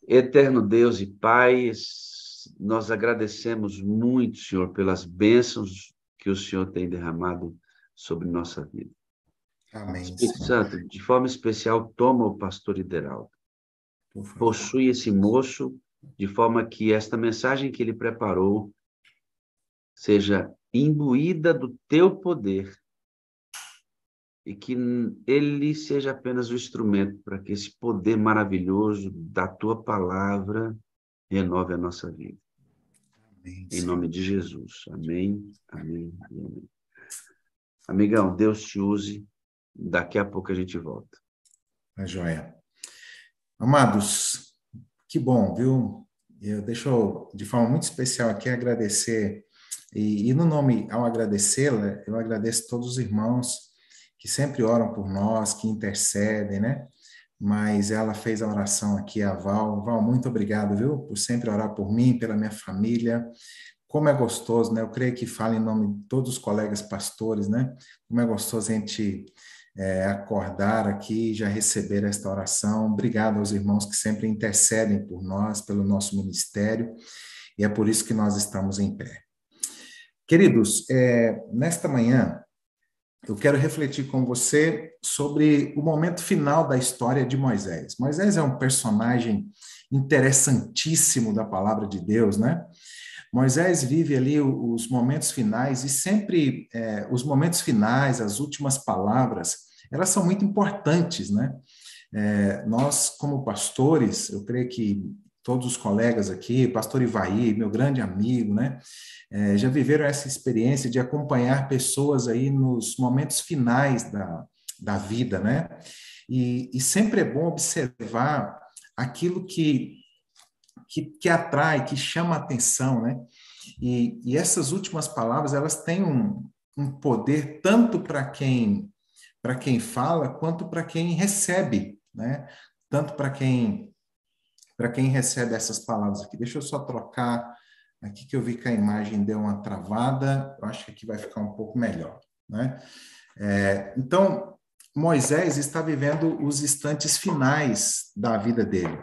Eterno Deus e Pai, nós agradecemos muito, Senhor, pelas bênçãos que o Senhor tem derramado sobre nossa vida. Amém, Espírito Senhor. Santo, de forma especial, toma o pastor Ideraldo. Por favor. Possui esse moço, de forma que esta mensagem que ele preparou seja imbuída do teu poder e que ele seja apenas o instrumento para que esse poder maravilhoso da tua palavra renove a nossa vida. Amém, Em Senhor. nome de Jesus. Amém, amém e amém. Amigão, Deus te use. Daqui a pouco a gente volta. Tá joia. Amados, que bom, viu? Deixo de forma muito especial aqui agradecer, e no nome, ao agradecê-la, eu agradeço todos os irmãos que sempre oram por nós, que intercedem, né? Mas ela fez a oração aqui, a Val. Val, muito obrigado, viu? Por sempre orar por mim, pela minha família. Como é gostoso, né? Eu creio que fala em nome de todos os colegas pastores, né? Como é gostoso a gente acordar aqui e já receber esta oração. Obrigado aos irmãos que sempre intercedem por nós, pelo nosso ministério, e é por isso que nós estamos em pé. Queridos, nesta manhã, eu quero refletir com você sobre o momento final da história de Moisés. Moisés é um personagem interessantíssimo da palavra de Deus, né? Moisés vive ali os momentos finais e sempre os momentos finais, as últimas palavras, elas são muito importantes, né? Nós, como pastores, eu creio que todos os colegas aqui, pastor Ivaí, meu grande amigo, né? Já viveram essa experiência de acompanhar pessoas aí nos momentos finais da vida, né? E sempre é bom observar aquilo que atrai, que chama a atenção, né? E essas últimas palavras, elas têm um poder tanto para quem fala, quanto para quem recebe, né? Tanto para quem recebe essas palavras aqui. Deixa eu só trocar aqui que eu vi que a imagem deu uma travada. Eu acho que aqui vai ficar um pouco melhor, né? Então, Moisés está vivendo os instantes finais da vida dele.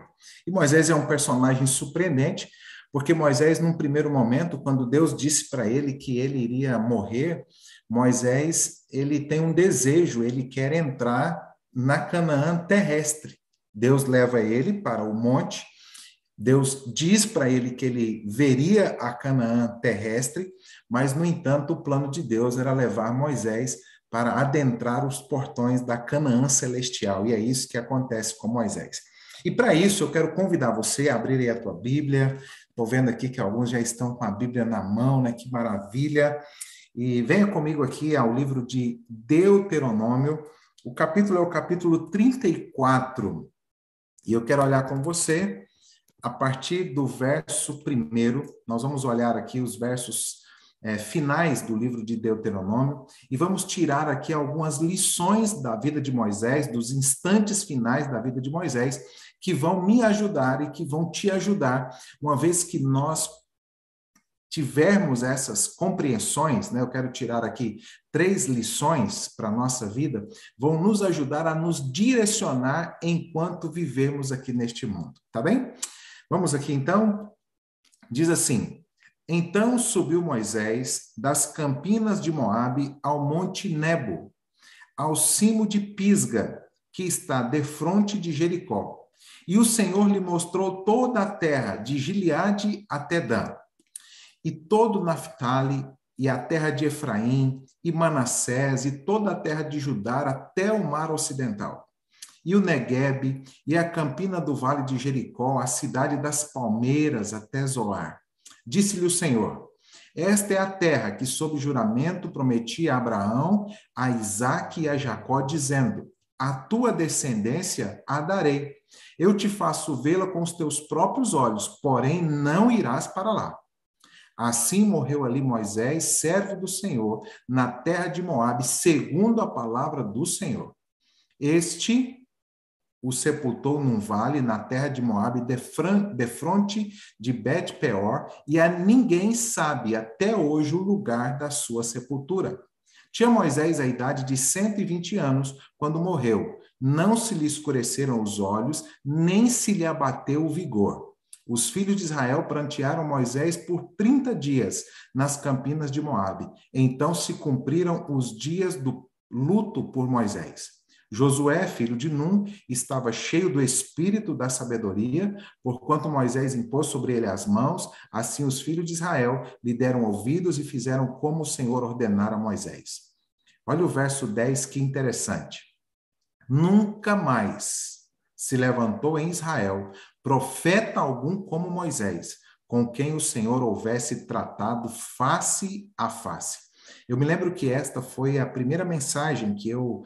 E Moisés é um personagem surpreendente, porque Moisés, num primeiro momento, quando Deus disse para ele que ele iria morrer, Moisés, ele tem um desejo, ele quer entrar na Canaã terrestre. Deus leva ele para o monte, Deus diz para ele que ele veria a Canaã terrestre, mas, no entanto, o plano de Deus era levar Moisés para adentrar os portões da Canaã celestial, e é isso que acontece com Moisés. E para isso, eu quero convidar você a abrir aí a tua Bíblia. Estou vendo aqui que alguns já estão com a Bíblia na mão, né? Que maravilha! E venha comigo aqui ao livro de Deuteronômio. O capítulo é o capítulo 34. E eu quero olhar com você a partir do verso 1. Nós vamos olhar aqui os versos finais do livro de Deuteronômio e vamos tirar aqui algumas lições da vida de Moisés, dos instantes finais da vida de Moisés, que vão me ajudar e que vão te ajudar, uma vez que nós tivermos essas compreensões, né? Eu quero tirar aqui 3 lições para a nossa vida, vão nos ajudar a nos direcionar enquanto vivemos aqui neste mundo, tá bem? Vamos aqui então, diz assim: então subiu Moisés das campinas de Moabe ao monte Nebo, ao cimo de Pisga, que está defronte de Jericó. E o Senhor lhe mostrou toda a terra, de Gileade até Dan, e todo Naftali, e a terra de Efraim, e Manassés, e toda a terra de Judá, até o mar ocidental, e o Neguebe, e a campina do vale de Jericó, a cidade das palmeiras, até Zoar. Disse-lhe o Senhor: esta é a terra que, sob juramento, prometi a Abraão, a Isaque e a Jacó, dizendo: a tua descendência a darei. Eu te faço vê-la com os teus próprios olhos, porém não irás para lá. Assim morreu ali Moisés, servo do Senhor, na terra de Moabe, segundo a palavra do Senhor. Este o sepultou num vale na terra de Moabe, defronte de Bet-peor, e a ninguém sabe até hoje o lugar da sua sepultura. Tinha Moisés a idade de 120 anos quando morreu, não se lhe escureceram os olhos, nem se lhe abateu o vigor. Os filhos de Israel prantearam Moisés por 30 dias nas campinas de Moabe. Então se cumpriram os dias do luto por Moisés. Josué, filho de Num, estava cheio do espírito da sabedoria, porquanto Moisés impôs sobre ele as mãos, assim os filhos de Israel lhe deram ouvidos e fizeram como o Senhor ordenara a Moisés. Olha o verso 10, que interessante. Nunca mais se levantou em Israel profeta algum como Moisés, com quem o Senhor houvesse tratado face a face. Eu me lembro que esta foi a primeira mensagem que eu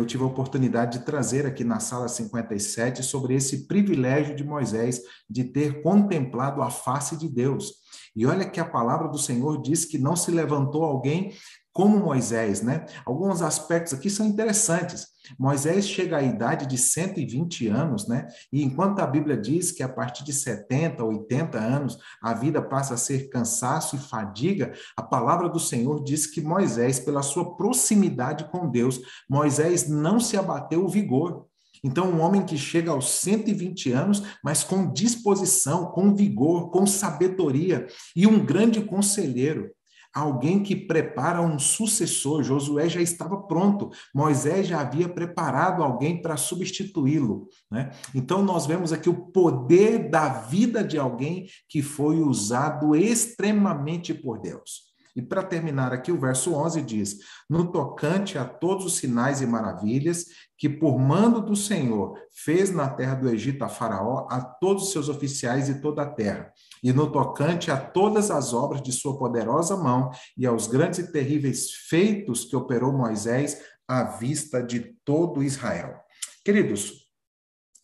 tive a oportunidade de trazer aqui na Sala 57 sobre esse privilégio de Moisés de ter contemplado a face de Deus. E olha que a palavra do Senhor diz que não se levantou alguém como Moisés, né? Alguns aspectos aqui são interessantes. Moisés chega à idade de 120 anos, né? E enquanto a Bíblia diz que a partir de 70, 80 anos, a vida passa a ser cansaço e fadiga, a palavra do Senhor diz que Moisés, pela sua proximidade com Deus, Moisés não se abateu o vigor. Então, um homem que chega aos 120 anos, mas com disposição, com vigor, com sabedoria e um grande conselheiro. Alguém que prepara um sucessor. Josué já estava pronto. Moisés já havia preparado alguém para substituí-lo, né? Então, nós vemos aqui o poder da vida de alguém que foi usado extremamente por Deus. E para terminar aqui, o verso 11 diz: no tocante a todos os sinais e maravilhas que por mando do Senhor fez na terra do Egito a Faraó, a todos os seus oficiais e toda a terra, e no tocante a todas as obras de sua poderosa mão e aos grandes e terríveis feitos que operou Moisés à vista de todo Israel. Queridos,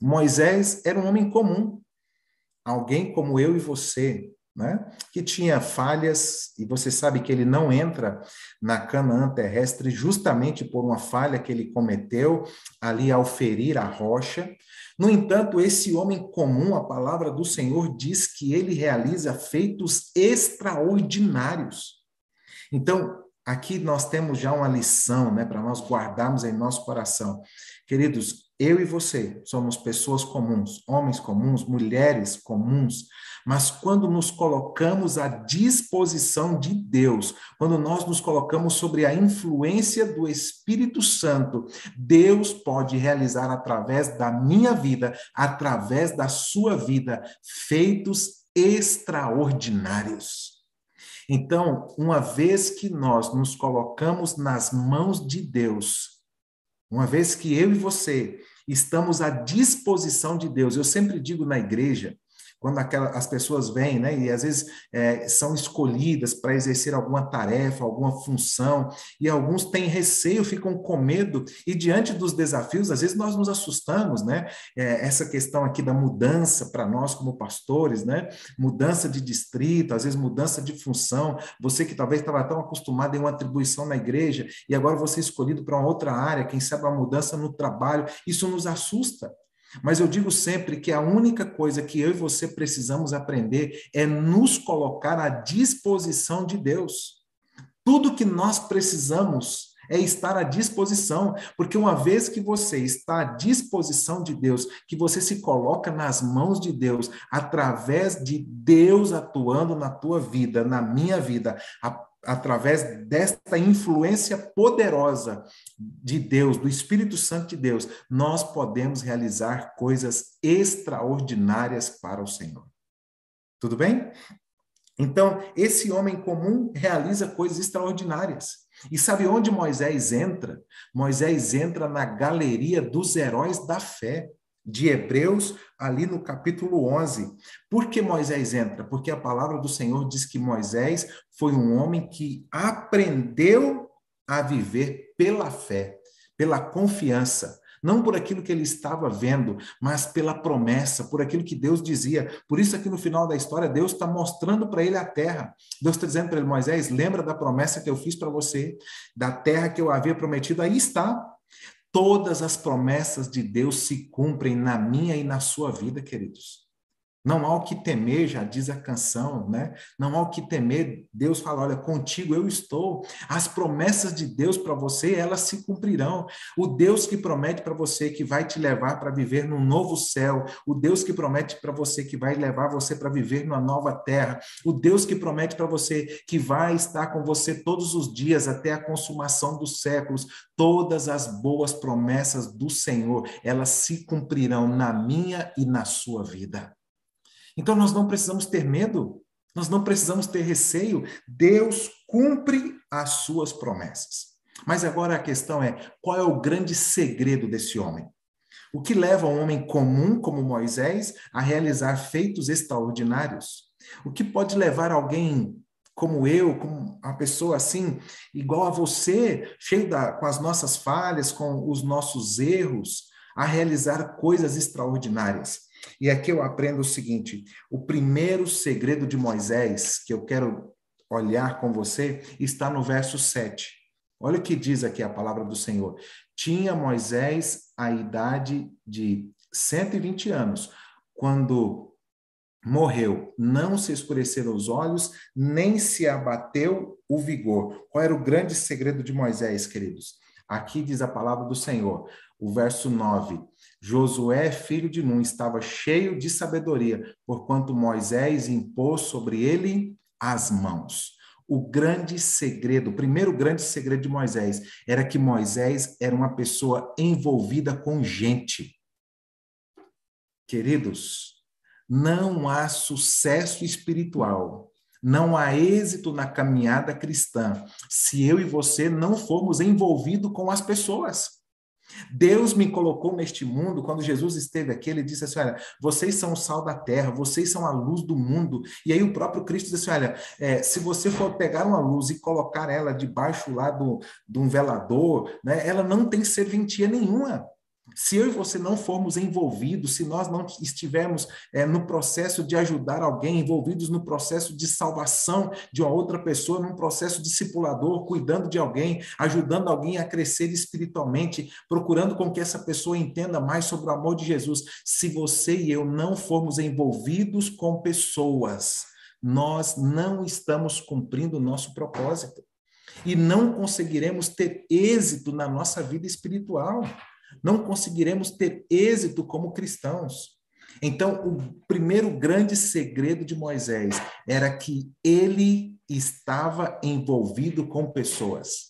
Moisés era um homem comum, alguém como eu e você, né? Que tinha falhas, e você sabe que ele não entra na Canaã terrestre justamente por uma falha que ele cometeu ali ao ferir a rocha. No entanto, esse homem comum, a palavra do Senhor diz que ele realiza feitos extraordinários. Então, aqui nós temos já uma lição, né, para nós guardarmos em nosso coração. Queridos, eu e você somos pessoas comuns, homens comuns, mulheres comuns, mas quando nos colocamos à disposição de Deus, quando nós nos colocamos sobre a influência do Espírito Santo, Deus pode realizar através da minha vida, através da sua vida, feitos extraordinários. Então, uma vez que nós nos colocamos nas mãos de Deus, uma vez que eu e você estamos à disposição de Deus, eu sempre digo na igreja, quando as pessoas vêm, né, e às vezes são escolhidas para exercer alguma tarefa, alguma função, e alguns têm receio, ficam com medo, e diante dos desafios, às vezes nós nos assustamos, né? Essa questão aqui da mudança para nós como pastores, né? Mudança de distrito, às vezes mudança de função, você que talvez estava tão acostumado em uma atribuição na igreja, e agora você é escolhido para uma outra área, quem sabe uma mudança no trabalho, isso nos assusta. Mas eu digo sempre que a única coisa que eu e você precisamos aprender é nos colocar à disposição de Deus. Tudo que nós precisamos é estar à disposição, porque uma vez que você está à disposição de Deus, que você se coloca nas mãos de Deus, através de Deus atuando na tua vida, na minha vida, através desta influência poderosa de Deus, do Espírito Santo de Deus, nós podemos realizar coisas extraordinárias para o Senhor. Tudo bem? Então, esse homem comum realiza coisas extraordinárias. E sabe onde Moisés entra? Moisés entra na galeria dos heróis da fé, de Hebreus, ali no capítulo 11. Por que Moisés entra? Porque a palavra do Senhor diz que Moisés foi um homem que aprendeu a viver pela fé, pela confiança. Não por aquilo que ele estava vendo, mas pela promessa, por aquilo que Deus dizia. Por isso aqui no final da história, Deus está mostrando para ele a terra. Deus está dizendo para ele: Moisés, lembra da promessa que eu fiz para você, da terra que eu havia prometido? Aí está. Todas as promessas de Deus se cumprem na minha e na sua vida, queridos. Não há o que temer, já diz a canção, né? Não há o que temer. Deus fala, olha, contigo eu estou. As promessas de Deus para você, elas se cumprirão. O Deus que promete para você que vai te levar para viver num novo céu, o Deus que promete para você que vai levar você para viver numa nova terra, o Deus que promete para você que vai estar com você todos os dias até a consumação dos séculos, todas as boas promessas do Senhor, elas se cumprirão na minha e na sua vida. Então, nós não precisamos ter medo, nós não precisamos ter receio. Deus cumpre as suas promessas. Mas agora a questão é, qual é o grande segredo desse homem? O que leva um homem comum como Moisés a realizar feitos extraordinários? O que pode levar alguém como eu, como uma pessoa assim, igual a você, com as nossas falhas, com os nossos erros, a realizar coisas extraordinárias? E aqui eu aprendo o seguinte: o primeiro segredo de Moisés, que eu quero olhar com você, está no verso 7. Olha o que diz aqui a palavra do Senhor. Tinha Moisés a idade de 120 anos, quando morreu, não se escureceram os olhos, nem se abateu o vigor. Qual era o grande segredo de Moisés, queridos? Aqui diz a palavra do Senhor, o verso 9. Josué, filho de Nun, estava cheio de sabedoria, porquanto Moisés impôs sobre ele as mãos. O grande segredo, o primeiro grande segredo de Moisés, era que Moisés era uma pessoa envolvida com gente. Queridos, não há sucesso espiritual, não há êxito na caminhada cristã, se eu e você não formos envolvidos com as pessoas. Deus me colocou neste mundo, quando Jesus esteve aqui, ele disse assim, olha, vocês são o sal da terra, vocês são a luz do mundo. E aí o próprio Cristo disse assim, olha, se você for pegar uma luz e colocar ela debaixo lá de um velador, né, ela não tem serventia nenhuma. Se eu e você não formos envolvidos, se nós não estivermos no processo de ajudar alguém, envolvidos no processo de salvação de uma outra pessoa, num processo discipulador, cuidando de alguém, ajudando alguém a crescer espiritualmente, procurando com que essa pessoa entenda mais sobre o amor de Jesus, se você e eu não formos envolvidos com pessoas, nós não estamos cumprindo o nosso propósito e não conseguiremos ter êxito na nossa vida espiritual. Não conseguiremos ter êxito como cristãos. Então, o primeiro grande segredo de Moisés era que ele estava envolvido com pessoas.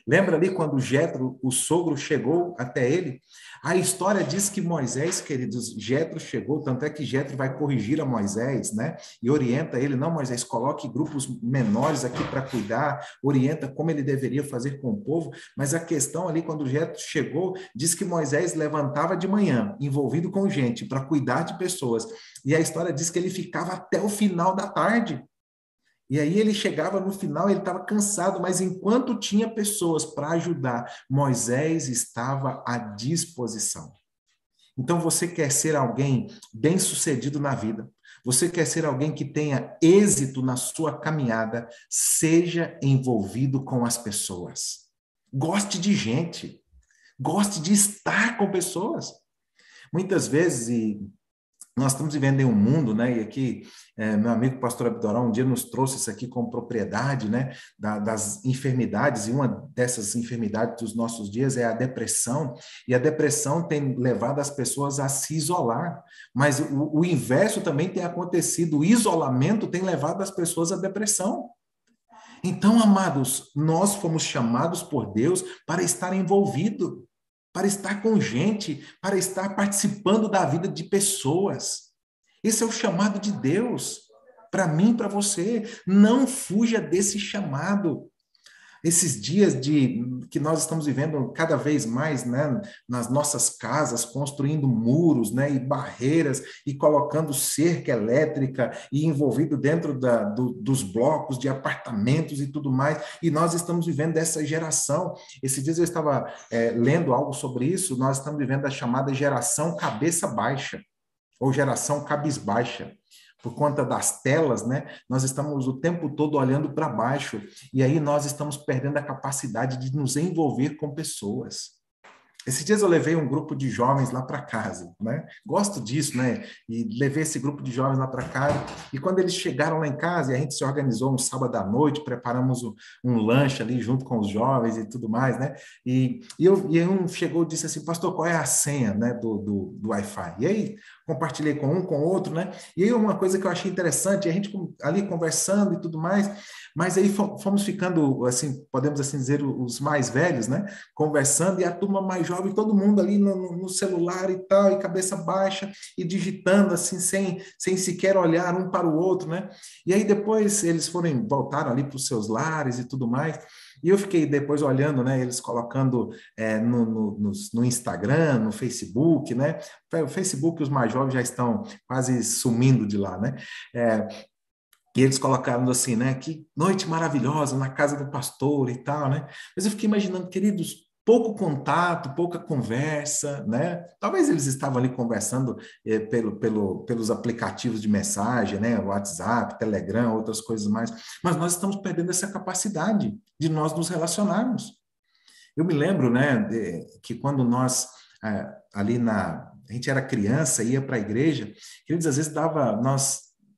Lembra ali quando Jetro, o sogro, chegou até ele? A história diz que Moisés, queridos, Jetro chegou, tanto é que Jetro vai corrigir a Moisés, né? E orienta ele, não, Moisés, coloque grupos menores aqui para cuidar, orienta como ele deveria fazer com o povo, mas a questão ali, quando Jetro chegou, diz que Moisés levantava de manhã, envolvido com gente, para cuidar de pessoas, e a história diz que ele ficava até o final da tarde. E aí ele chegava no final, ele estava cansado, mas enquanto tinha pessoas para ajudar, Moisés estava à disposição. Então você quer ser alguém bem-sucedido na vida, você quer ser alguém que tenha êxito na sua caminhada, seja envolvido com as pessoas. Goste de gente, goste de estar com pessoas. Muitas vezes, nós estamos vivendo em um mundo, né? E aqui, meu amigo pastor Abdorão um dia nos trouxe isso aqui com propriedade, né? Das enfermidades, e uma dessas enfermidades dos nossos dias é a depressão, e a depressão tem levado as pessoas a se isolar, mas o inverso também tem acontecido, o isolamento tem levado as pessoas à depressão. Então, amados, nós fomos chamados por Deus para estar envolvido, para estar com gente, para estar participando da vida de pessoas. Esse é o chamado de Deus para mim e para você. Não fuja desse chamado. Esses dias que nós estamos vivendo cada vez mais, né, nas nossas casas, construindo muros, né, e barreiras, e colocando cerca elétrica, e envolvido dentro dos blocos de apartamentos e tudo mais, e nós estamos vivendo dessa geração. Esses dias eu estava lendo algo sobre isso, nós estamos vivendo a chamada geração cabeça baixa, ou geração cabisbaixa. Por conta das telas, né? Nós estamos o tempo todo olhando para baixo e aí nós estamos perdendo a capacidade de nos envolver com pessoas. Esses dias eu levei um grupo de jovens lá para casa, né? Gosto disso, né? E levei esse grupo de jovens lá para casa. E quando eles chegaram lá em casa, e a gente se organizou um sábado à noite, preparamos um lanche ali junto com os jovens e tudo mais, né? E um chegou e disse assim, pastor, qual é a senha, né, do Wi-Fi? E aí compartilhei com um, com o outro, né? E aí uma coisa que eu achei interessante, a gente ali conversando e tudo mais, mas aí fomos ficando, assim, podemos assim dizer, os mais velhos, né? Conversando, e a turma mais jovem, todo mundo ali no celular e tal, e cabeça baixa, e digitando assim, sem sequer olhar um para o outro, né? E aí depois eles voltaram ali para os seus lares e tudo mais, e eu fiquei depois olhando, né, eles colocando no Instagram, no Facebook, né? O Facebook, os mais jovens já estão quase sumindo de lá, né? E eles colocaram assim, né? Que noite maravilhosa na casa do pastor e tal, né? Mas eu fiquei imaginando, queridos, pouco contato, pouca conversa, né? Talvez eles estavam ali conversando pelos aplicativos de mensagem, né? WhatsApp, Telegram, outras coisas mais. Mas nós estamos perdendo essa capacidade de nós nos relacionarmos. Eu me lembro, né? Que quando nós ali a gente era criança, ia para a igreja, queridos, às vezes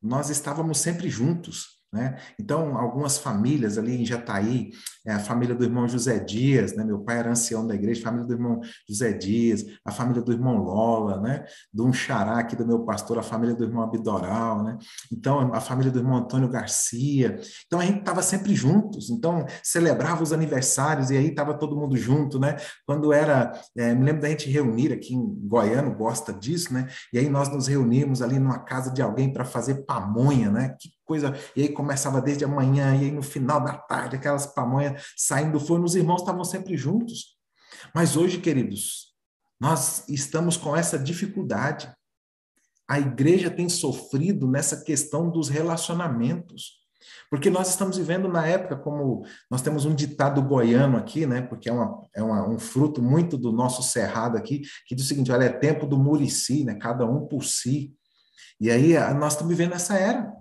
nós estávamos sempre juntos, né? Então, algumas famílias ali em Jataí, a família do irmão José Dias, né? Meu pai era ancião da igreja, a família do irmão José Dias, a família do irmão Lola, né? De um xará aqui do meu pastor, a família do irmão Abidoral, né? Então, a família do irmão Antônio Garcia. Então, a gente estava sempre juntos. Então, celebrava os aniversários e aí estava todo mundo junto, né? Quando me lembro da gente reunir aqui em Goiânia, gosta disso, né? E aí nós nos reunimos ali numa casa de alguém para fazer pamonha, né? Que coisa. E aí começava desde a manhã, e aí no final da tarde, aquelas pamonhas saindo do forno, os irmãos estavam sempre juntos. Mas hoje, queridos, nós estamos com essa dificuldade. A igreja tem sofrido nessa questão dos relacionamentos. Porque nós estamos vivendo na época, como nós temos um ditado goiano aqui, né? Porque um fruto muito do nosso cerrado aqui, que diz o seguinte: olha, é tempo do murici, né? Cada um por si. E aí nós estamos vivendo essa era.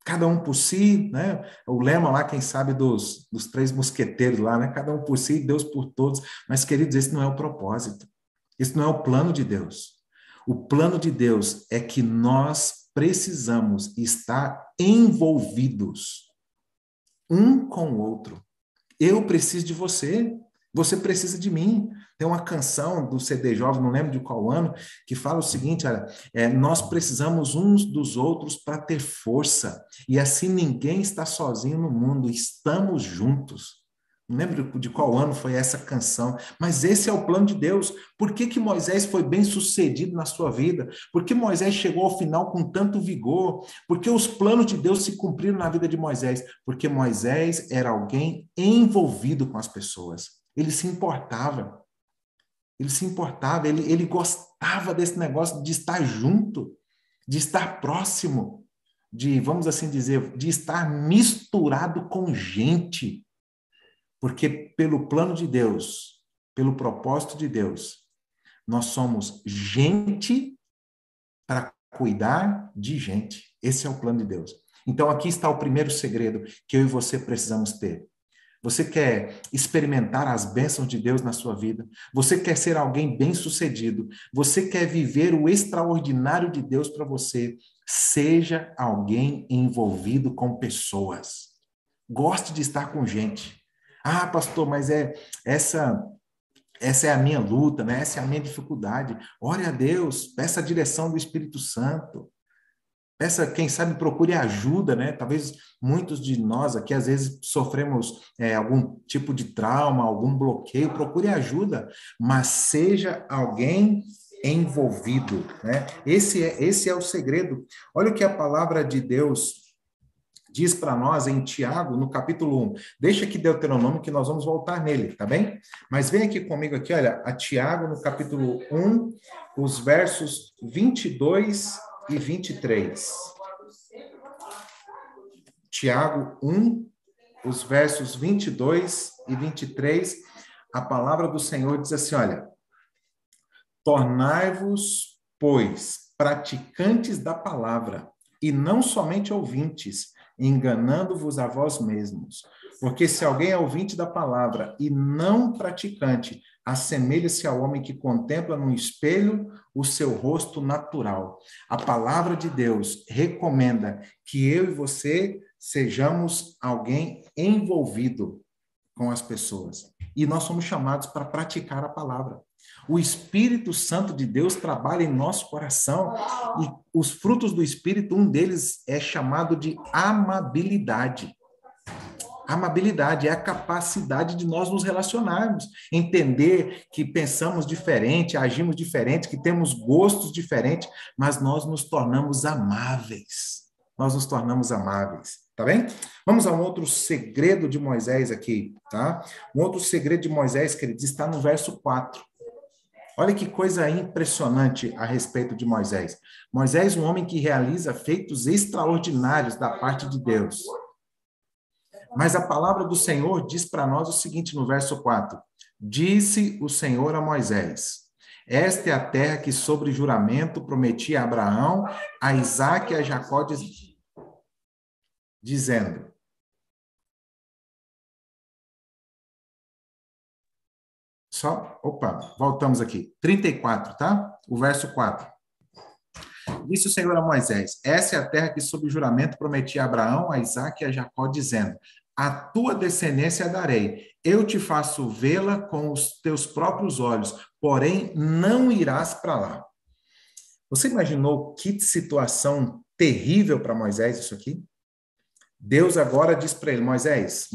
Cada um por si, né? O lema lá, quem sabe, dos três mosqueteiros lá, né? Cada um por si, Deus por todos. Mas, queridos, esse não é o propósito. Esse não é o plano de Deus. O plano de Deus é que nós precisamos estar envolvidos um com o outro. Eu preciso de você, você precisa de mim. Tem uma canção do CD Jovem, não lembro de qual ano, que fala o seguinte: olha, nós precisamos uns dos outros para ter força, e assim ninguém está sozinho no mundo, estamos juntos. Não lembro de qual ano foi essa canção, mas esse é o plano de Deus. Por que Moisés foi bem sucedido na sua vida? Por que Moisés chegou ao final com tanto vigor? Porque os planos de Deus se cumpriram na vida de Moisés? Porque Moisés era alguém envolvido com as pessoas. Ele se importava. Ele gostava desse negócio de estar junto, de estar próximo, de, vamos assim dizer, de estar misturado com gente. Porque pelo plano de Deus, pelo propósito de Deus, nós somos gente para cuidar de gente. Esse é o plano de Deus. Então aqui está o primeiro segredo que eu e você precisamos ter. Você quer experimentar as bênçãos de Deus na sua vida? Você quer ser alguém bem-sucedido? Você quer viver o extraordinário de Deus para você? Seja alguém envolvido com pessoas. Goste de estar com gente. Ah, pastor, mas essa é a minha luta, né? Essa é a minha dificuldade. Ore a Deus, peça a direção do Espírito Santo. Peça, quem sabe, procure ajuda, né? Talvez muitos de nós aqui, às vezes, sofremos algum tipo de trauma, algum bloqueio. Procure ajuda, mas seja alguém envolvido, né? Esse é o segredo. Olha o que a palavra de Deus diz para nós em Tiago, no capítulo 1. Deixa aqui Deuteronômio que nós vamos voltar nele, tá bem? Mas vem aqui comigo aqui, olha, a Tiago, no capítulo 1, os versos 22 e 23. Tiago 1, os versos 22 e 23, a palavra do Senhor diz assim, olha: tornai-vos, pois, praticantes da palavra, e não somente ouvintes, enganando-vos a vós mesmos. Porque se alguém é ouvinte da palavra e não praticante, assemelha-se ao homem que contempla no espelho o seu rosto natural. A palavra de Deus recomenda que eu e você sejamos alguém envolvido com as pessoas. E nós somos chamados para praticar a palavra. O Espírito Santo de Deus trabalha em nosso coração e os frutos do Espírito, um deles é chamado de amabilidade. Amabilidade é a capacidade de nós nos relacionarmos, entender que pensamos diferente, agimos diferente, que temos gostos diferentes, mas nós nos tornamos amáveis. Nós nos tornamos amáveis, tá bem? Vamos a um outro segredo de Moisés aqui, tá? Um outro segredo de Moisés, queridos, está no verso 4. Olha que coisa impressionante a respeito de Moisés. Moisés, um homem que realiza feitos extraordinários da parte de Deus. Mas a palavra do Senhor diz para nós o seguinte no verso 4. Disse o Senhor a Moisés, esta é a terra que sobre juramento prometi a Abraão, a Isaque e a Jacó, dizendo. Voltamos aqui. 34, tá? O verso 4. Disse o Senhor a Moisés, essa é a terra que sob juramento prometi a Abraão, a Isaque e a Jacó, dizendo, a tua descendência darei, eu te faço vê-la com os teus próprios olhos, porém não irás para lá. Você imaginou que situação terrível para Moisés isso aqui? Deus agora diz para ele, Moisés,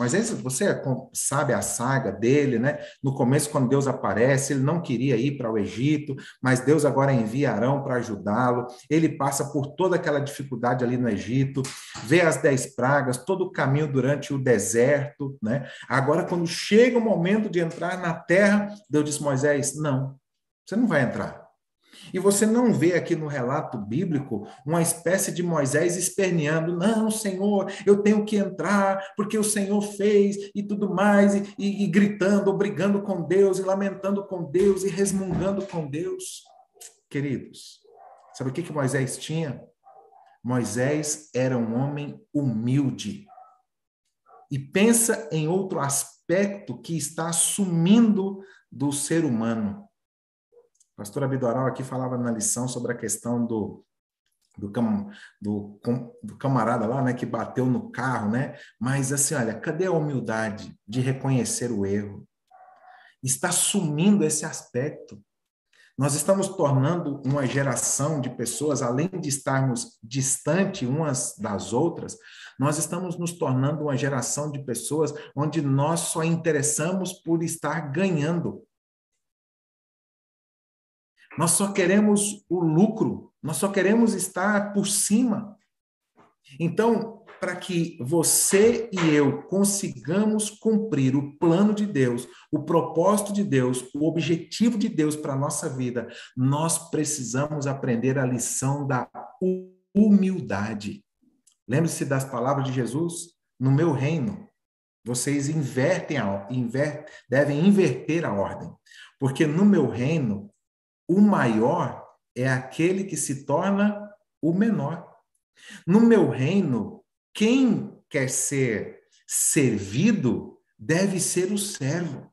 você sabe a saga dele, né? No começo, quando Deus aparece, ele não queria ir para o Egito, mas Deus agora envia Arão para ajudá-lo. Ele passa por toda aquela dificuldade ali no Egito, vê as 10 pragas, todo o caminho durante o deserto, né? Agora, quando chega o momento de entrar na terra, Deus diz, Moisés, não, você não vai entrar. E você não vê aqui no relato bíblico uma espécie de Moisés esperneando, não, Senhor, eu tenho que entrar, porque o Senhor fez e tudo mais, e gritando, brigando com Deus, e lamentando com Deus, e resmungando com Deus. Queridos, sabe o que Moisés tinha? Moisés era um homem humilde. E pensa em outro aspecto que está sumindo do ser humano. O pastor Abidoral aqui falava na lição sobre a questão do camarada lá, né, que bateu no carro, né? Mas assim, olha, cadê a humildade de reconhecer o erro? Está sumindo esse aspecto. Nós estamos tornando uma geração de pessoas, além de estarmos distante umas das outras, nós estamos nos tornando uma geração de pessoas onde nós só interessamos por estar ganhando. Nós só queremos o lucro, nós só queremos estar por cima. Então, para que você e eu consigamos cumprir o plano de Deus, o propósito de Deus, o objetivo de Deus para a nossa vida, nós precisamos aprender a lição da humildade. Lembre-se das palavras de Jesus? No meu reino, vocês devem inverter a ordem, porque no meu reino, o maior é aquele que se torna o menor. No meu reino, quem quer ser servido deve ser o servo.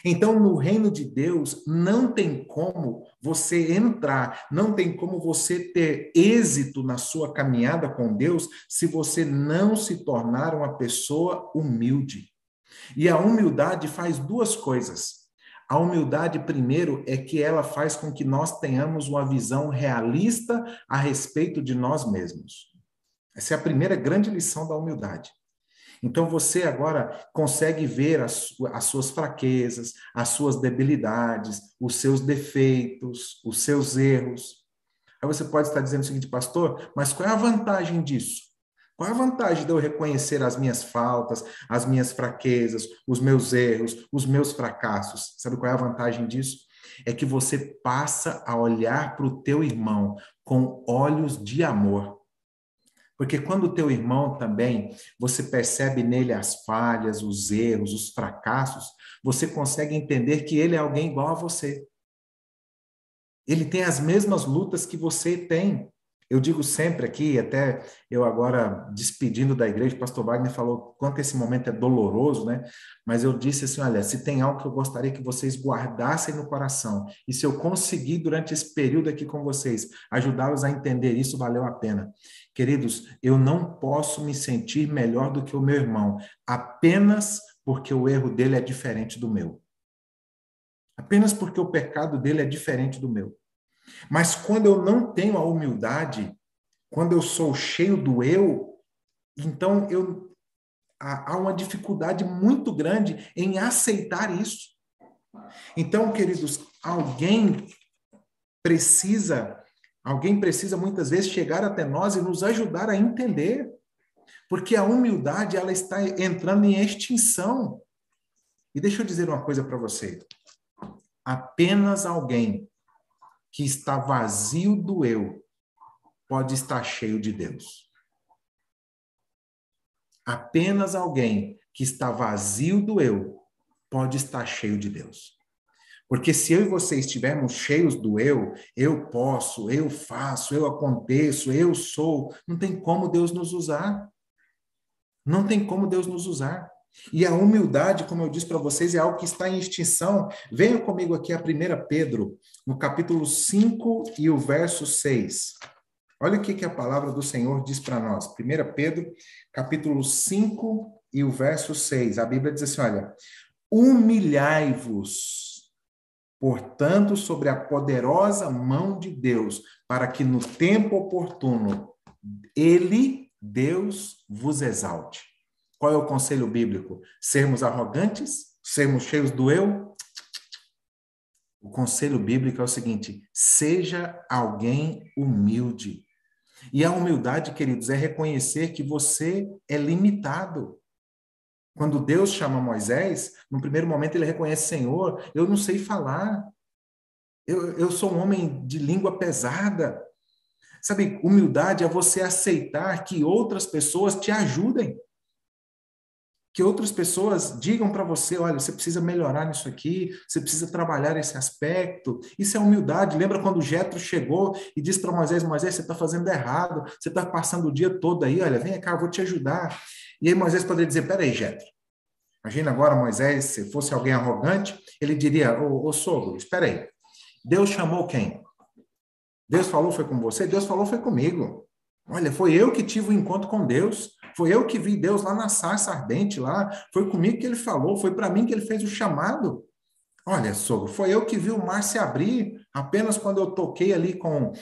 Então, no reino de Deus, não tem como você entrar, não tem como você ter êxito na sua caminhada com Deus se você não se tornar uma pessoa humilde. E a humildade faz duas coisas. A humildade, primeiro, é que ela faz com que nós tenhamos uma visão realista a respeito de nós mesmos. Essa é a primeira grande lição da humildade. Então, você agora consegue ver as suas fraquezas, as suas debilidades, os seus defeitos, os seus erros. Aí você pode estar dizendo o seguinte, pastor, mas qual é a vantagem disso? Qual é a vantagem de eu reconhecer as minhas faltas, as minhas fraquezas, os meus erros, os meus fracassos? Sabe qual é a vantagem disso? É que você passa a olhar para o teu irmão com olhos de amor. Porque quando o teu irmão também, você percebe nele as falhas, os erros, os fracassos, você consegue entender que ele é alguém igual a você. Ele tem as mesmas lutas que você tem. Eu digo sempre aqui, até eu agora despedindo da igreja, o pastor Wagner falou quanto esse momento é doloroso, né? Mas eu disse assim, olha, se tem algo que eu gostaria que vocês guardassem no coração, e se eu conseguir durante esse período aqui com vocês, ajudá-los a entender isso, valeu a pena. Queridos, eu não posso me sentir melhor do que o meu irmão, apenas porque o erro dele é diferente do meu. Apenas porque o pecado dele é diferente do meu. Mas quando eu não tenho a humildade, quando eu sou cheio do eu, então há uma dificuldade muito grande em aceitar isso. Então, queridos, alguém precisa muitas vezes chegar até nós e nos ajudar a entender, porque a humildade ela está entrando em extinção. E deixa eu dizer uma coisa para você. Apenas alguém que está vazio do eu pode estar cheio de Deus. Apenas alguém que está vazio do eu pode estar cheio de Deus. Porque se eu e você estivermos cheios do eu posso, eu faço, eu aconteço, eu sou, não tem como Deus nos usar. Não tem como Deus nos usar. E a humildade, como eu disse para vocês, é algo que está em extinção. Venha comigo aqui a 1 Pedro, no capítulo 5 e o verso 6. Olha o que a palavra do Senhor diz para nós. 1 Pedro, capítulo 5 e o verso 6. A Bíblia diz assim, olha, humilhai-vos, portanto, sobre a poderosa mão de Deus, para que no tempo oportuno Deus, vos exalte. Qual é o conselho bíblico? Sermos arrogantes? Sermos cheios do eu? O conselho bíblico é o seguinte, seja alguém humilde. E a humildade, queridos, é reconhecer que você é limitado. Quando Deus chama Moisés, no primeiro momento ele reconhece, Senhor, eu não sei falar. Eu sou um homem de língua pesada. Sabe, humildade é você aceitar que outras pessoas te ajudem. Que outras pessoas digam para você, olha, você precisa melhorar nisso aqui, você precisa trabalhar esse aspecto. Isso é humildade. Lembra quando Jetro chegou e disse para Moisés, Moisés, você está fazendo errado, você está passando o dia todo aí, olha, vem cá, eu vou te ajudar. E aí Moisés poderia dizer, peraí, Jetro, imagina agora Moisés, se fosse alguém arrogante, ele diria, ô sogro, espera aí, Deus chamou quem? Deus falou foi com você? Deus falou foi comigo. Olha, foi eu que tive o um encontro com Deus. Foi eu que vi Deus lá na sarça ardente lá. Foi comigo que ele falou. Foi para mim que ele fez o chamado. Olha, sogro, foi eu que vi o mar se abrir apenas quando eu toquei ali com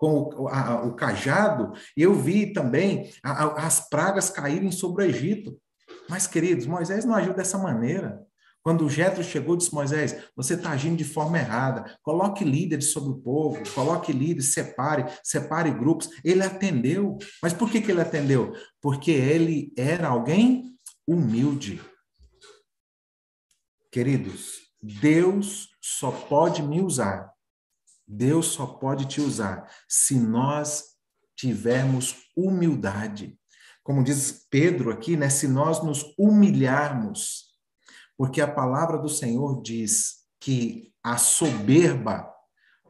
o cajado. E eu vi também as pragas caírem sobre o Egito. Mas, queridos, Moisés não agiu dessa maneira. Quando o Jetro chegou, disse, Moisés, você está agindo de forma errada. Coloque líderes sobre o povo, coloque líderes, separe grupos. Ele atendeu. Mas por que ele atendeu? Porque ele era alguém humilde. Queridos, Deus só pode me usar. Deus só pode te usar se nós tivermos humildade. Como diz Pedro aqui, né? Se nós nos humilharmos. Porque a palavra do Senhor diz que a soberba,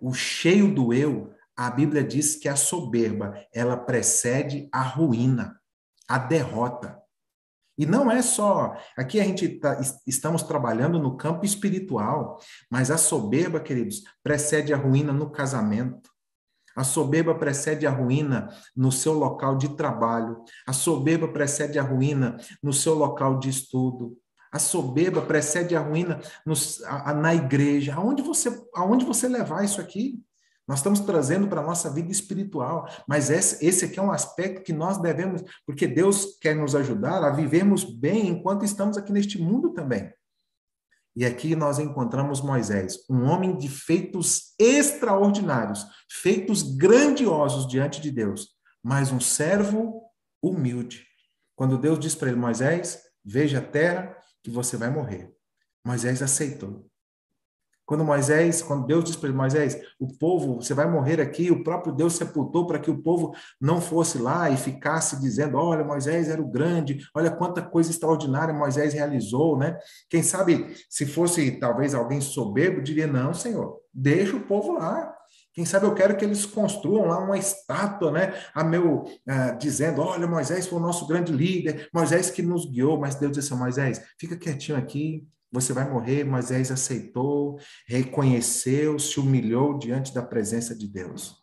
o cheio do eu, a Bíblia diz que a soberba, ela precede a ruína, a derrota. E não é só, aqui a gente estamos trabalhando no campo espiritual, mas a soberba, queridos, precede a ruína no casamento. A soberba precede a ruína no seu local de trabalho. A soberba precede a ruína no seu local de estudo. A soberba precede a ruína na igreja. Aonde você levar isso aqui? Nós estamos trazendo para a nossa vida espiritual, mas esse aqui é um aspecto que nós devemos, porque Deus quer nos ajudar a vivermos bem enquanto estamos aqui neste mundo também. E aqui nós encontramos Moisés, um homem de feitos extraordinários, feitos grandiosos diante de Deus, mas um servo humilde. Quando Deus diz para ele, Moisés, veja a terra, que você vai morrer. Moisés aceitou. Quando Deus disse para ele, Moisés, o povo, você vai morrer aqui, o próprio Deus sepultou para que o povo não fosse lá e ficasse dizendo, olha, Moisés era o grande, olha quanta coisa extraordinária Moisés realizou, né? Quem sabe, se fosse talvez alguém soberbo, diria, não, Senhor, deixa o povo lá, Quem sabe eu quero que eles construam lá uma estátua, né, dizendo, olha, Moisés foi o nosso grande líder, Moisés que nos guiou, mas Deus disse assim, Moisés, fica quietinho aqui, você vai morrer. Moisés aceitou, reconheceu, se humilhou diante da presença de Deus.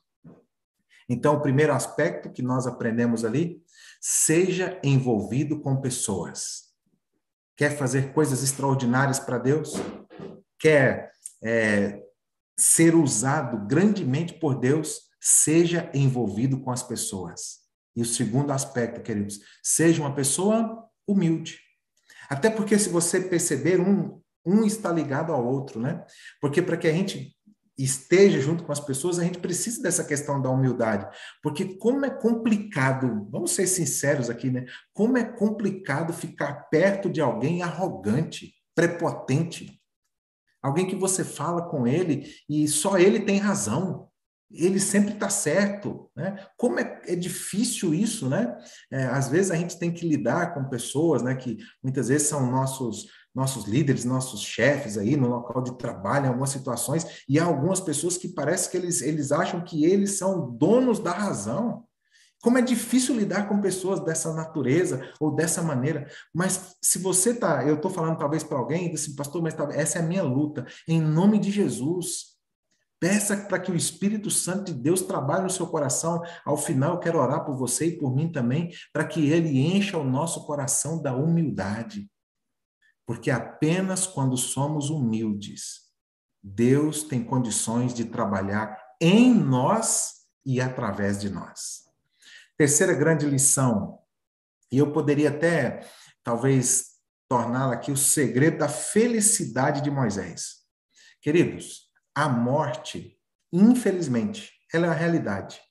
Então, o primeiro aspecto que nós aprendemos ali, seja envolvido com pessoas. Quer fazer coisas extraordinárias para Deus? Quer ser usado grandemente por Deus? Seja envolvido com as pessoas. E o segundo aspecto, queridos, seja uma pessoa humilde. Até porque, se você perceber, um está ligado ao outro, né? Porque para que a gente esteja junto com as pessoas, a gente precisa dessa questão da humildade. Porque como é complicado, vamos ser sinceros aqui, né? Como é complicado ficar perto de alguém arrogante, prepotente. Alguém que você fala com ele e só ele tem razão. Ele sempre está certo, né? Como é difícil isso, né? Às vezes a gente tem que lidar com pessoas, né, que muitas vezes são nossos líderes, nossos chefes aí no local de trabalho, em algumas situações, e há algumas pessoas que parece que eles acham que eles são donos da razão. Como é difícil lidar com pessoas dessa natureza ou dessa maneira. Mas se você eu estou falando talvez para alguém e diz assim, pastor, mas essa é a minha luta. Em nome de Jesus, peça para que o Espírito Santo de Deus trabalhe no seu coração. Ao final, eu quero orar por você e por mim também, para que ele encha o nosso coração da humildade. Porque apenas quando somos humildes, Deus tem condições de trabalhar em nós e através de nós. Terceira grande lição, e eu poderia até, talvez, torná-la aqui o segredo da felicidade de Moisés. Queridos, a morte, infelizmente, ela é a realidade.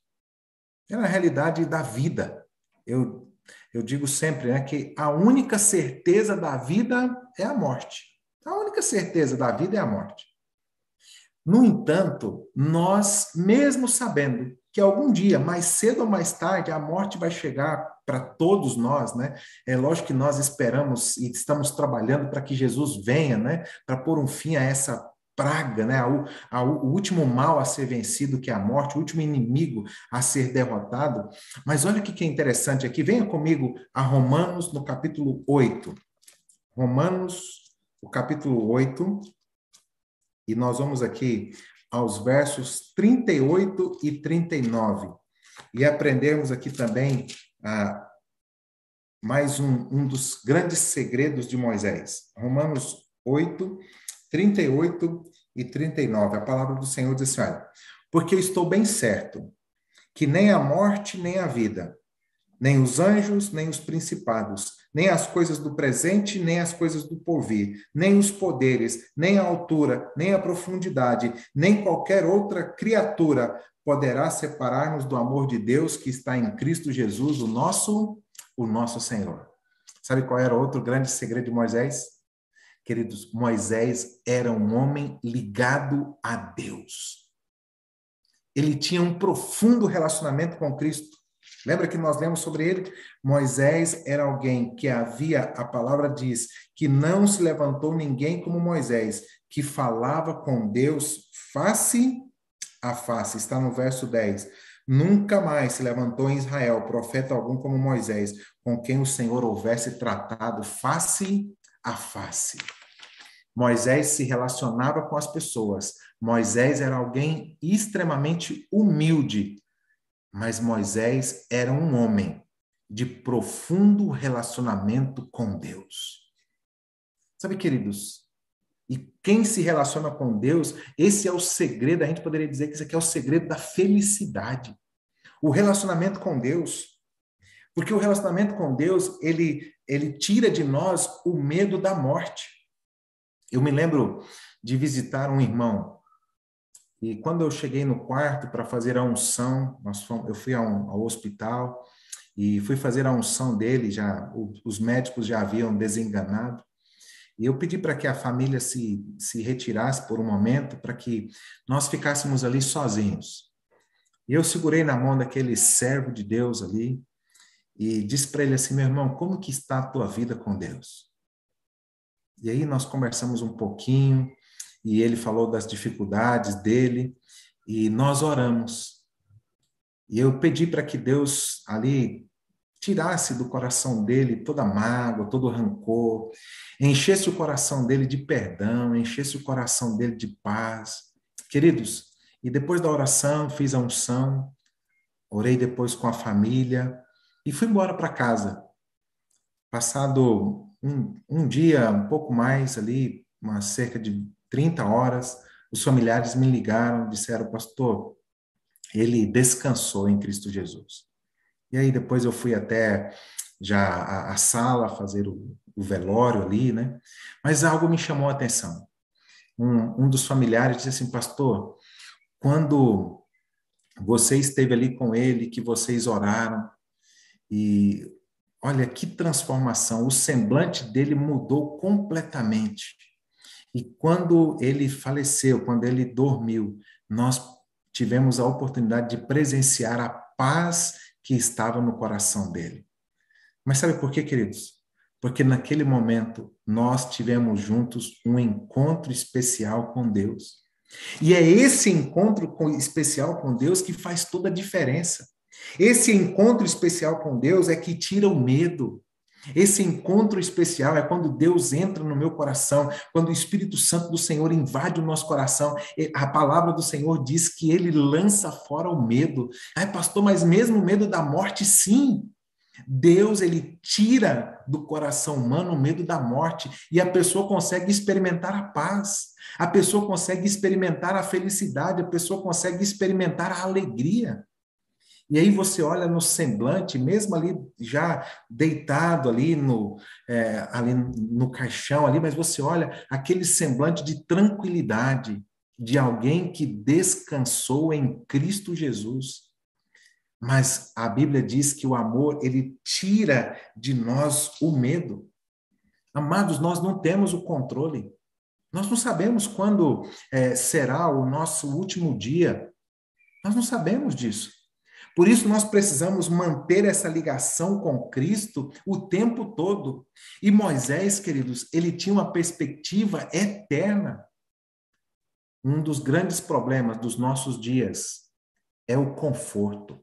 Ela é a realidade da vida. Eu digo sempre, né, que a única certeza da vida é a morte. A única certeza da vida é a morte. No entanto, nós, mesmo sabendo que algum dia, mais cedo ou mais tarde, a morte vai chegar para todos nós, né? É lógico que nós esperamos e estamos trabalhando para que Jesus venha, né? Para pôr um fim a essa praga, né? O último mal a ser vencido, que é a morte, o último inimigo a ser derrotado. Mas olha o que é interessante aqui. Venha comigo a Romanos, no capítulo 8. Romanos, o capítulo 8. E nós vamos aqui aos versos 38 e 39. E aprendermos aqui também mais um dos grandes segredos de Moisés. Romanos 8, 38 e 39. A palavra do Senhor diz assim, olha, porque eu estou bem certo que nem a morte, nem a vida, nem os anjos, nem os principados, nem as coisas do presente, nem as coisas do porvir, nem os poderes, nem a altura, nem a profundidade, nem qualquer outra criatura poderá separar-nos do amor de Deus que está em Cristo Jesus, o nosso Senhor. Sabe qual era outro grande segredo de Moisés? Queridos, Moisés era um homem ligado a Deus. Ele tinha um profundo relacionamento com Cristo. Lembra que nós lemos sobre ele? Moisés era alguém que a palavra diz, que não se levantou ninguém como Moisés, que falava com Deus face a face. Está no verso 10. Nunca mais se levantou em Israel profeta algum como Moisés, com quem o Senhor houvesse tratado face a face. Moisés se relacionava com as pessoas. Moisés era alguém extremamente humilde. Mas Moisés era um homem de profundo relacionamento com Deus. Sabe, queridos? E quem se relaciona com Deus, esse é o segredo, a gente poderia dizer que esse aqui é o segredo da felicidade. O relacionamento com Deus. Porque o relacionamento com Deus, ele tira de nós o medo da morte. Eu me lembro de visitar um irmão. E quando eu cheguei no quarto para fazer a unção, eu fui ao hospital e fui fazer a unção dele, os médicos já haviam desenganado. E eu pedi para que a família se retirasse por um momento, para que nós ficássemos ali sozinhos. E eu segurei na mão daquele servo de Deus ali e disse para ele assim, meu irmão, como que está a tua vida com Deus? E aí nós conversamos um pouquinho, e ele falou das dificuldades dele, e nós oramos. E eu pedi para que Deus ali tirasse do coração dele toda mágoa, todo rancor, enchesse o coração dele de perdão, enchesse o coração dele de paz. Queridos, e depois da oração, fiz a unção, orei depois com a família e fui embora para casa. Passado um dia, um pouco mais ali, cerca de 30 horas, os familiares me ligaram, disseram, pastor, ele descansou em Cristo Jesus. E aí depois eu fui até já a sala fazer o velório ali, né? Mas algo me chamou a atenção. Um dos familiares disse assim, pastor, quando você esteve ali com ele, que vocês oraram, e olha que transformação, o semblante dele mudou completamente. E quando ele faleceu, quando ele dormiu, nós tivemos a oportunidade de presenciar a paz que estava no coração dele. Mas sabe por quê, queridos? Porque naquele momento nós tivemos juntos um encontro especial com Deus. E é esse encontro especial com Deus que faz toda a diferença. Esse encontro especial com Deus é que tira o medo. Esse encontro especial é quando Deus entra no meu coração, quando o Espírito Santo do Senhor invade o nosso coração. A palavra do Senhor diz que ele lança fora o medo. Ai, pastor, mas mesmo o medo da morte, sim. Deus, ele tira do coração humano o medo da morte e a pessoa consegue experimentar a paz, a pessoa consegue experimentar a felicidade, a pessoa consegue experimentar a alegria. E aí você olha no semblante, mesmo ali já deitado ali no caixão ali, mas você olha aquele semblante de tranquilidade de alguém que descansou em Cristo Jesus. Mas a Bíblia diz que o amor, ele tira de nós o medo. Amados, nós não temos o controle. Nós não sabemos quando será o nosso último dia. Nós não sabemos disso. Por isso, nós precisamos manter essa ligação com Cristo o tempo todo. E Moisés, queridos, ele tinha uma perspectiva eterna. Um dos grandes problemas dos nossos dias é o conforto.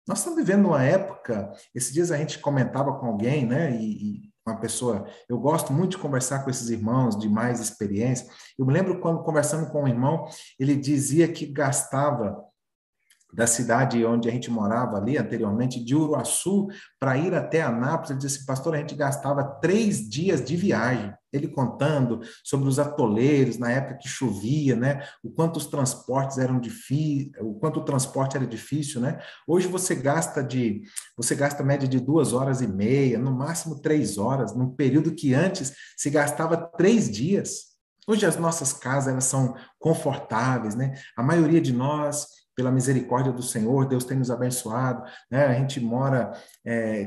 Nós estamos vivendo uma época, esses dias a gente comentava com alguém, né? E uma pessoa, eu gosto muito de conversar com esses irmãos de mais experiência. Eu me lembro quando conversando com um irmão, ele dizia que gastava da cidade onde a gente morava ali anteriormente, de Uruaçu, para ir até Anápolis. Ele disse, pastor, a gente gastava 3 dias de viagem. Ele contando sobre os atoleiros, na época que chovia, né? O quanto os transportes eram difíceis, o quanto o transporte era difícil, né? Hoje você gasta média de 2 horas e meia, no máximo 3 horas, num período que antes se gastava 3 dias. Hoje as nossas casas, elas são confortáveis, né? A maioria de nós, pela misericórdia do Senhor, Deus tem nos abençoado, né? A gente mora,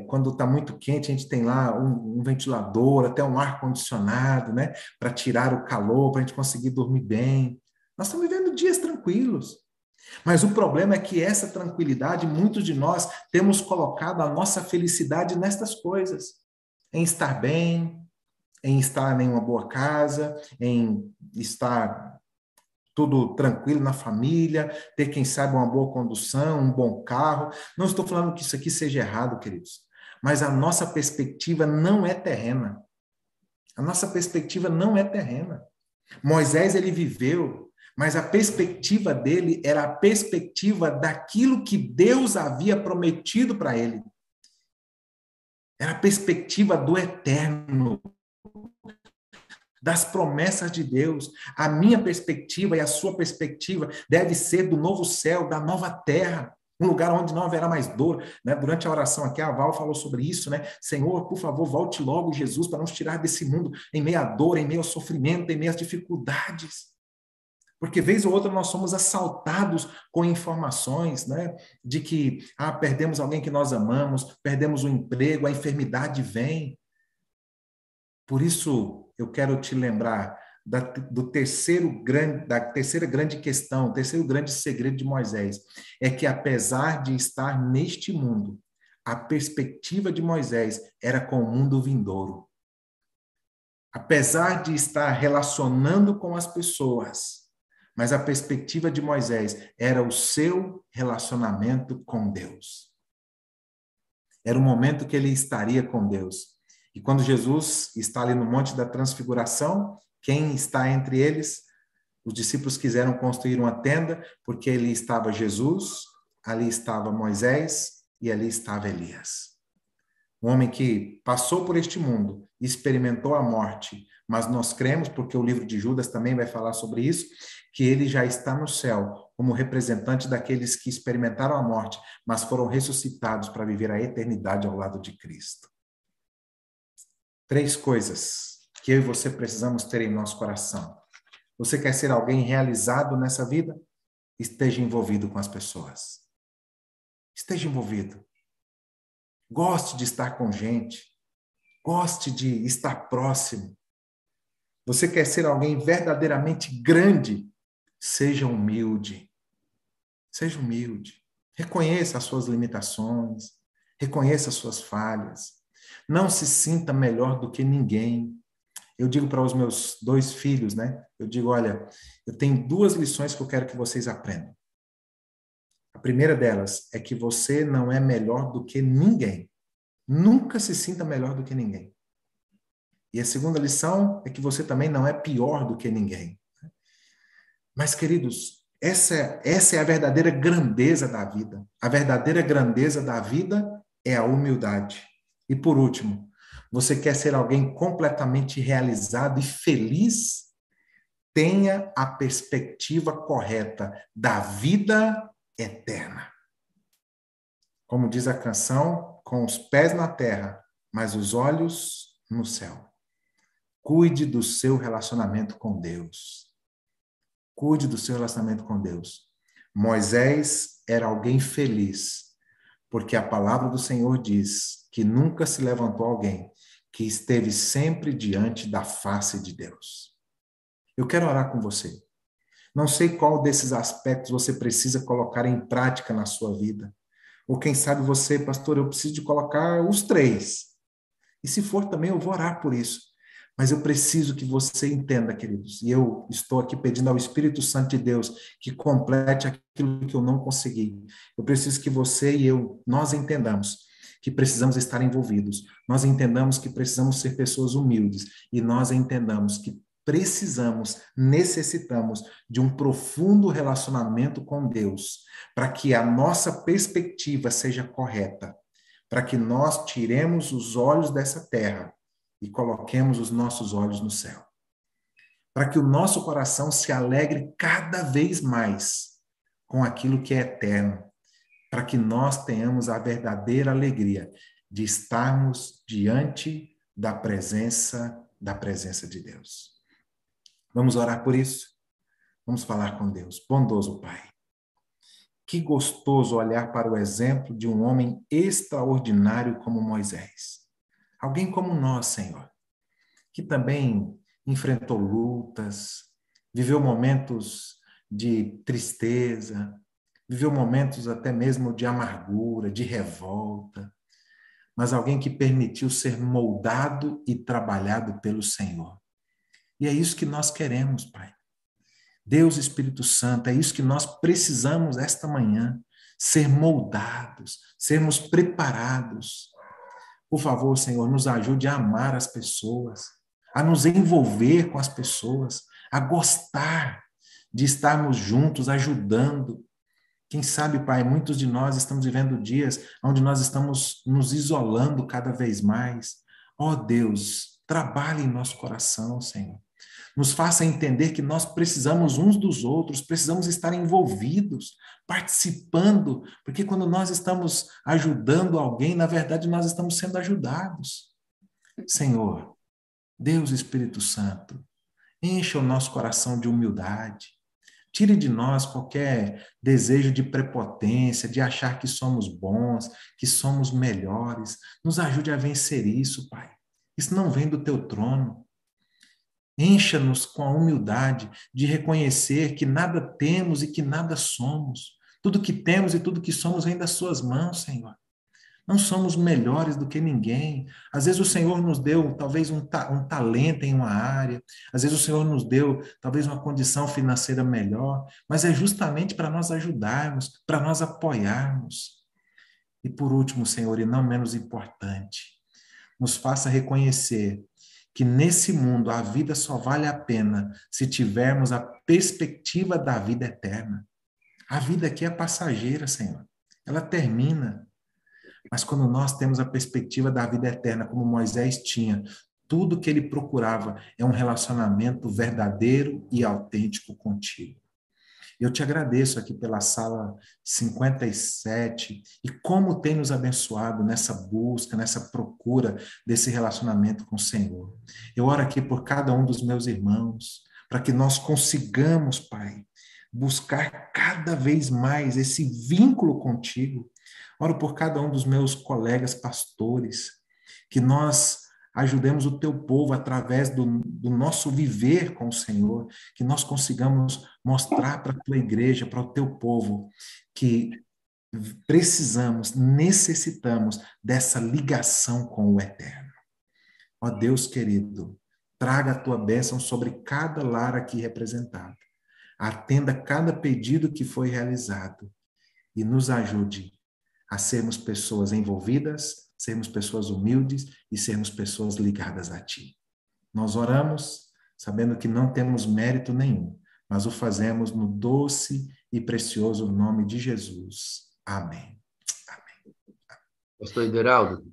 quando está muito quente, a gente tem lá um ventilador, até um ar-condicionado, né? Para tirar o calor, para a gente conseguir dormir bem. Nós estamos vivendo dias tranquilos. Mas o problema é que essa tranquilidade, muitos de nós temos colocado a nossa felicidade nestas coisas, em estar bem, em estar em uma boa casa, em estar tudo tranquilo na família, ter, quem sabe, uma boa condução, um bom carro. Não estou falando que isso aqui seja errado, queridos, mas a nossa perspectiva não é terrena. A nossa perspectiva não é terrena. Moisés, ele viveu, mas a perspectiva dele era a perspectiva daquilo que Deus havia prometido para ele. Era a perspectiva do eterno, das promessas de Deus. A minha perspectiva e a sua perspectiva deve ser do novo céu, da nova terra, um lugar onde não haverá mais dor, né? Durante a oração aqui, a Val falou sobre isso, né? Senhor, por favor, volte logo, Jesus, para nos tirar desse mundo em meio à dor, em meio ao sofrimento, em meio às dificuldades. Porque, vez ou outra, nós somos assaltados com informações, né? De que, perdemos alguém que nós amamos, perdemos o emprego, a enfermidade vem. Por isso, eu quero te lembrar da terceira grande questão, o terceiro grande segredo de Moisés, é que apesar de estar neste mundo, a perspectiva de Moisés era com o mundo vindouro. Apesar de estar relacionando com as pessoas, Mas a perspectiva de Moisés era o seu relacionamento com Deus. Era o momento que ele estaria com Deus. E quando Jesus está ali no Monte da Transfiguração, quem está entre eles? Os discípulos quiseram construir uma tenda, porque ali estava Jesus, ali estava Moisés e ali estava Elias. Um homem que passou por este mundo, experimentou a morte, mas nós cremos, porque o livro de Judas também vai falar sobre isso, que ele já está no céu como representante daqueles que experimentaram a morte, mas foram ressuscitados para viver a eternidade ao lado de Cristo. 3 coisas que eu e você precisamos ter em nosso coração. Você quer ser alguém realizado nessa vida? Esteja envolvido com as pessoas. Esteja envolvido. Goste de estar com gente. Goste de estar próximo. Você quer ser alguém verdadeiramente grande? Seja humilde. Seja humilde. Reconheça as suas limitações. Reconheça as suas falhas. Não se sinta melhor do que ninguém. Eu digo para os meus 2 filhos, né? Eu digo, olha, eu tenho 2 lições que eu quero que vocês aprendam. A primeira delas é que você não é melhor do que ninguém. Nunca se sinta melhor do que ninguém. E a segunda lição é que você também não é pior do que ninguém. Mas, queridos, essa é a verdadeira grandeza da vida. A verdadeira grandeza da vida é a humildade. E por último, você quer ser alguém completamente realizado e feliz? Tenha a perspectiva correta da vida eterna. Como diz a canção, com os pés na terra, mas os olhos no céu. Cuide do seu relacionamento com Deus. Cuide do seu relacionamento com Deus. Moisés era alguém feliz, porque a palavra do Senhor diz que nunca se levantou alguém que esteve sempre diante da face de Deus. Eu quero orar com você. Não sei qual desses aspectos você precisa colocar em prática na sua vida. Ou quem sabe você, pastor, eu preciso de colocar os 3. E se for também, eu vou orar por isso. Mas eu preciso que você entenda, queridos, e eu estou aqui pedindo ao Espírito Santo de Deus que complete aquilo que eu não consegui. Eu preciso que você e eu, nós entendamos que precisamos estar envolvidos. Nós entendamos que precisamos ser pessoas humildes. E nós entendamos que necessitamos de um profundo relacionamento com Deus, para que a nossa perspectiva seja correta, para que nós tiremos os olhos dessa terra e coloquemos os nossos olhos no céu. Para que o nosso coração se alegre cada vez mais com aquilo que é eterno, para que nós tenhamos a verdadeira alegria de estarmos diante da presença de Deus. Vamos orar por isso? Vamos falar com Deus. Bondoso Pai, que gostoso olhar para o exemplo de um homem extraordinário como Moisés. Alguém como nós, Senhor, que também enfrentou lutas, viveu momentos de tristeza, viveu momentos até mesmo de amargura, de revolta, mas alguém que permitiu ser moldado e trabalhado pelo Senhor. E é isso que nós queremos, Pai. Deus Espírito Santo, é isso que nós precisamos esta manhã, ser moldados, sermos preparados. Por favor, Senhor, nos ajude a amar as pessoas, a nos envolver com as pessoas, a gostar de estarmos juntos, ajudando. Quem sabe, Pai, muitos de nós estamos vivendo dias onde nós estamos nos isolando cada vez mais. Ó Deus, trabalhe em nosso coração, Senhor. Nos faça entender que nós precisamos uns dos outros, precisamos estar envolvidos, participando, porque quando nós estamos ajudando alguém, na verdade nós estamos sendo ajudados. Senhor, Deus Espírito Santo, encha o nosso coração de humildade, tire de nós qualquer desejo de prepotência, de achar que somos bons, que somos melhores. Nos ajude a vencer isso, Pai. Isso não vem do teu trono. Encha-nos com a humildade de reconhecer que nada temos e que nada somos. Tudo que temos e tudo que somos vem das suas mãos, Senhor. Não somos melhores do que ninguém. Às vezes o Senhor nos deu talvez um talento em uma área, às vezes o Senhor nos deu talvez uma condição financeira melhor, mas é justamente para nós ajudarmos, para nós apoiarmos. E por último, Senhor, e não menos importante, nos faça reconhecer que nesse mundo a vida só vale a pena se tivermos a perspectiva da vida eterna. A vida aqui é passageira, Senhor. Ela termina. Mas quando nós temos a perspectiva da vida eterna, como Moisés tinha, tudo que ele procurava é um relacionamento verdadeiro e autêntico contigo. Eu te agradeço aqui pela sala 57 e como tem nos abençoado nessa busca, nessa procura desse relacionamento com o Senhor. Eu oro aqui por cada um dos meus irmãos, para que nós consigamos, Pai, buscar cada vez mais esse vínculo contigo. Oro por cada um dos meus colegas pastores, que nós ajudemos o teu povo através do nosso viver com o Senhor, que nós consigamos mostrar para a tua igreja, para o teu povo, que precisamos, necessitamos dessa ligação com o Eterno. Ó Deus querido, traga a tua bênção sobre cada lar aqui representado. Atenda cada pedido que foi realizado e nos ajude a sermos pessoas envolvidas, sermos pessoas humildes e sermos pessoas ligadas a Ti. Nós oramos sabendo que não temos mérito nenhum, mas o fazemos no doce e precioso nome de Jesus. Amém. Pastor Ideraldo,